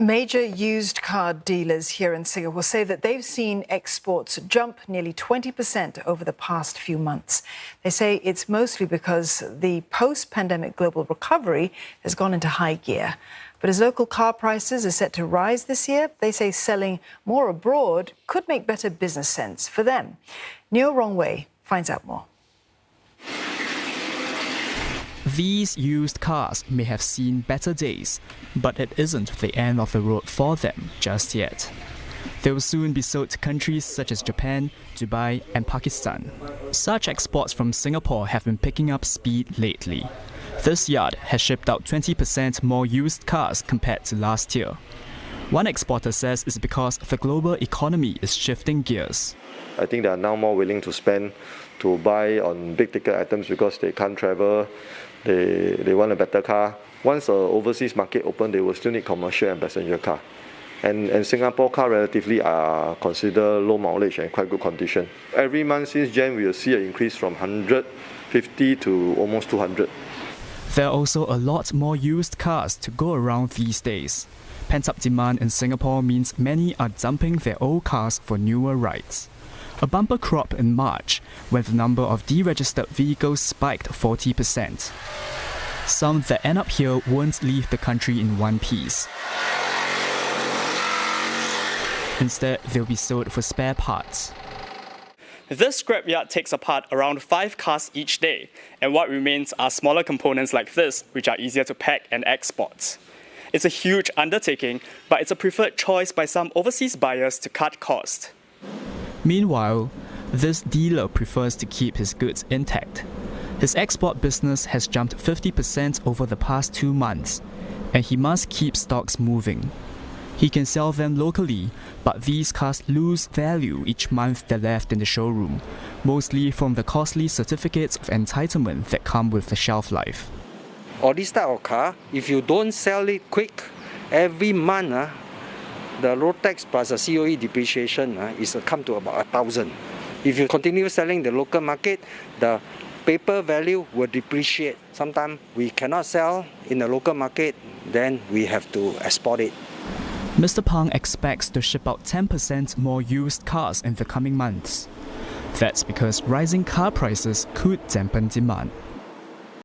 Major used car dealers here in Singapore say that they've seen exports jump nearly 20% over the past few months. They say it's mostly because the post-pandemic global recovery has gone into high gear. But as local car prices are set to rise this year, they say selling more abroad could make better business sense for them. Neo Rongwei finds out more. These used cars may have seen better days, but it isn't the end of the road for them just yet. They will soon be sold to countries such as Japan, Dubai and Pakistan. Such exports from Singapore have been picking up speed lately. This yard has shipped out 20% more used cars compared to last year. One exporter says it's because the global economy is shifting gears. I think they are now more willing to spend to buy on big ticket items because they can't travel. They want a better car. Once the overseas market open, they will still need commercial and passenger car. And Singapore car relatively are considered low mileage and quite good condition. Every month since Jan, we will see an increase from 150 to almost 200. There are also a lot more used cars to go around these days. Pent-up demand in Singapore means many are dumping their old cars for newer rides. A bumper crop in March, when the number of deregistered vehicles spiked 40%. Some that end up here won't leave the country in one piece. Instead, they'll be sold for spare parts. This scrapyard takes apart around 5 cars each day, and what remains are smaller components like this, which are easier to pack and export. It's a huge undertaking, but it's a preferred choice by some overseas buyers to cut costs. Meanwhile, this dealer prefers to keep his goods intact. His export business has jumped 50% over the past 2 months, and he must keep stocks moving. He can sell them locally, but these cars lose value each month they're left in the showroom, mostly from the costly certificates of entitlement that come with the shelf life. Or this type of car, if you don't sell it quick, every month, the road tax plus the COE depreciation is come to about 1,000. If you continue selling the local market, the paper value will depreciate. Sometimes we cannot sell in the local market, then we have to export it. Mr. Pang expects to ship out 10% more used cars in the coming months. That's because rising car prices could dampen demand.